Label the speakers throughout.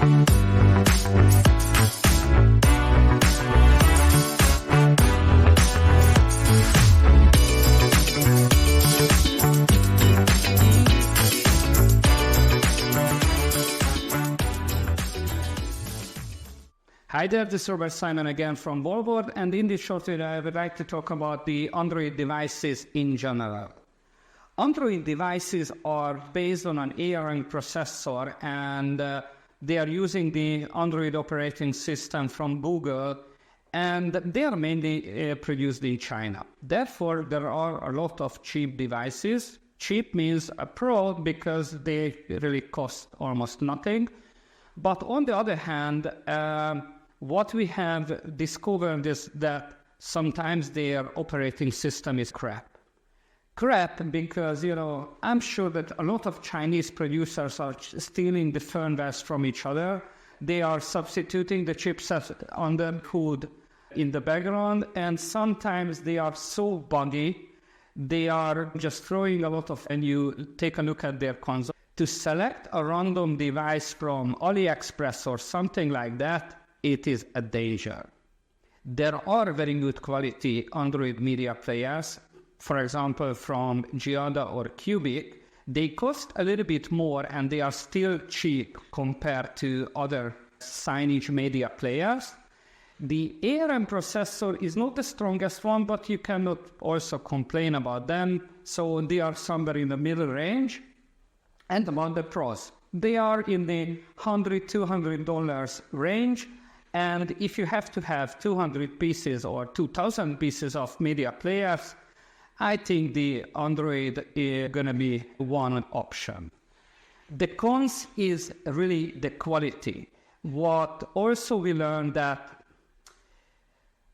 Speaker 1: Hi there, this is Robert Simon again from Wallboard, and in this short video I would like to talk about the Android devices in general. Android devices are based on an ARM processor, and they are using the Android operating system from Google, and they are mainly produced in China. Therefore, there are a lot of cheap devices. Cheap means a pro because they really cost almost nothing. But on the other hand, what we have discovered is that sometimes their operating system is crap. Crap because, I'm sure that a lot of Chinese producers are stealing the firmwares from each other. They are substituting the chipset on the hood in the background, and sometimes they are so buggy, they are just throwing a lot of, and you take a look at their console. To select a random device from AliExpress or something like that, it is a danger. There are very good quality Android media players, for example, from Giada or Cubic. They cost a little bit more and they are still cheap compared to other Signage media players. The ARM processor is not the strongest one, but you cannot also complain about them. So they are somewhere in the middle range. And about the pros, they are in the $100, $200 range. And if you have to have 200 pieces or 2,000 pieces of media players, I think the Android is going to be one option. The cons is really the quality. What also we learned that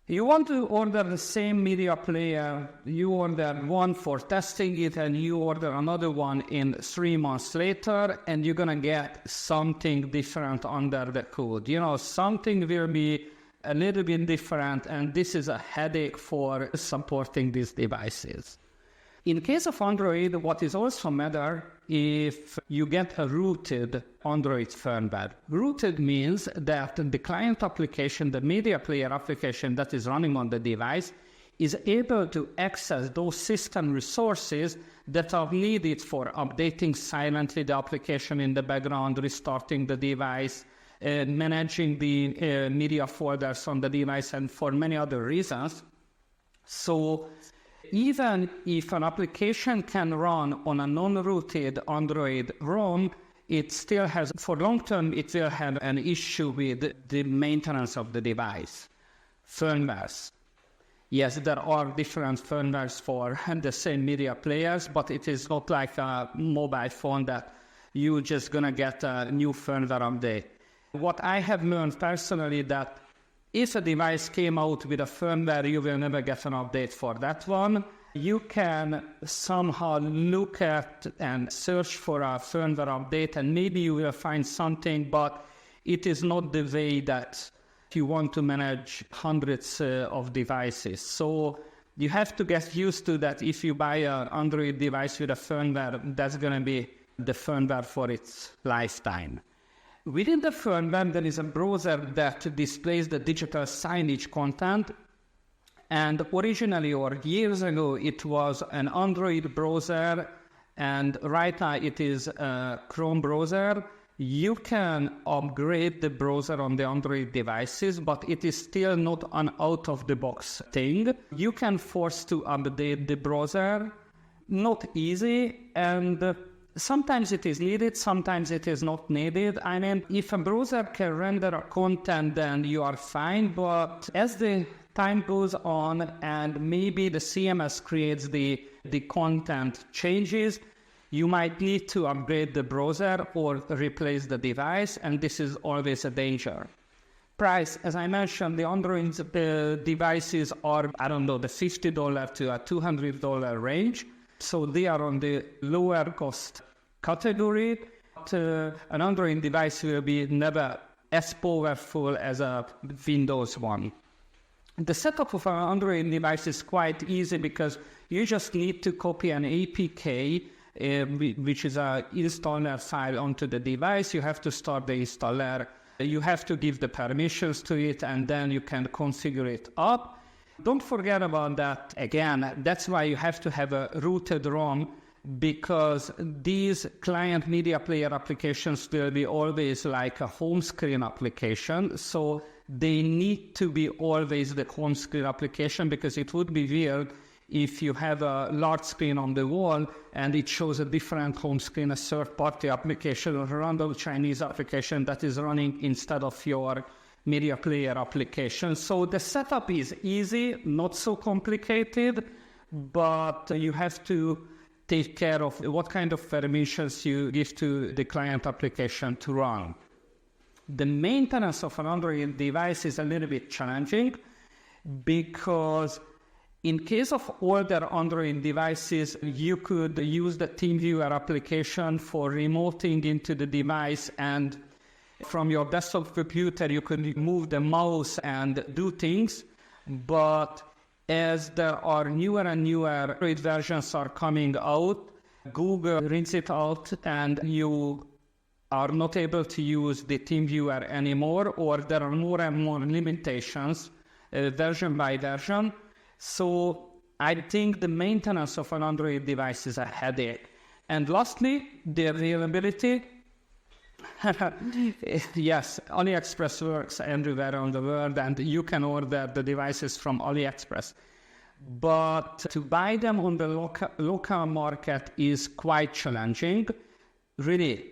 Speaker 1: you want to order the same media player, you order one for testing it, and you order another one in 3 months later, and you're going to get something different under the hood. Something will be a little bit different, and this is a headache for supporting these devices. In case of Android, what is also matter if you get a rooted Android firmware. Rooted means that the client application, the media player application that is running on the device, is able to access those system resources that are needed for updating silently the application in the background, restarting the device, managing the media folders on the device, and for many other reasons. So even if an application can run on a non-rooted Android ROM, it still has, for long term, it will have an issue with the maintenance of the device. Firmwares. Yes, there are different firmwares for the same media players, but it is not like a mobile phone that you're just going to get a new firmware update. What I have learned personally that if a device came out with a firmware, you will never get an update for that one. You can somehow look at and search for a firmware update, and maybe you will find something, but it is not the way that you want to manage hundreds of devices. So you have to get used to that. If you buy an Android device with a firmware, that's going to be the firmware for its lifetime. Within the firmware, there is a browser that displays the digital signage content. And originally, or years ago, it was an Android browser. And right now, it is a Chrome browser. You can upgrade the browser on the Android devices, but it is still not an out-of-the-box thing. You can force to update the browser. Not easy, and sometimes it is needed, sometimes it is not needed. I mean, if a browser can render a content, then you are fine. But as the time goes on and maybe the CMS creates the content changes, you might need to upgrade the browser or replace the device, and this is always a danger. Price, as I mentioned, the Android devices are, the $50 to a $200 range. So they are on the lower cost category. But an Android device will be never as powerful as a Windows one. The setup of an Android device is quite easy because you just need to copy an APK, which is an installer file onto the device. You have to start the installer You have to give the permissions to it, and then you can configure it up. Don't forget about that. Again, that's why you have to have a rooted ROM, because these client media player applications will be always like a home screen application. So they need to be always the home screen application, because it would be weird if you have a large screen on the wall and it shows a different home screen, a third-party application or a random Chinese application that is running instead of your media player application. So the setup is easy, not so complicated, but you have to take care of what kind of permissions you give to the client application to run. The maintenance of an Android device is a little bit challenging, because in case of older Android devices, you could use the TeamViewer application for remoting into the device, and from your desktop computer you could move the mouse and do things. But as there are newer and newer Android versions are coming out, Google rinse it out and you are not able to use the TeamViewer anymore, or there are more and more limitations version by version. So I think the maintenance of an Android device is a headache. And lastly, the availability. Yes, AliExpress works everywhere around the world, and you can order the devices from AliExpress. But to buy them on the local market is quite challenging. Really,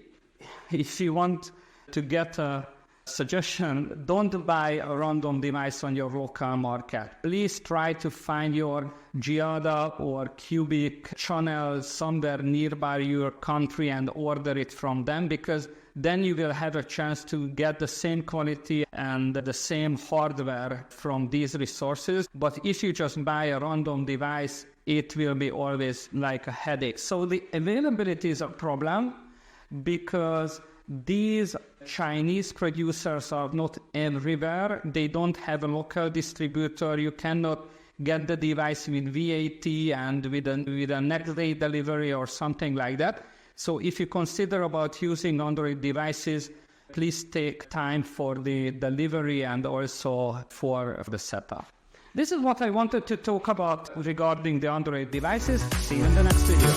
Speaker 1: if you want to get a suggestion, don't buy a random device on your local market. Please try to find your Giada or Cubic channel somewhere nearby your country and order it from them, because then you will have a chance to get the same quality and the same hardware from these resources. But if you just buy a random device, it will be always like a headache. So the availability is a problem, because these Chinese producers are not everywhere. They don't have a local distributor. You cannot get the device with VAT and with a next day delivery or something like that. So if you consider about using Android devices, please take time for the delivery and also for the setup. This is what I wanted to talk about regarding the Android devices. See you in the next video.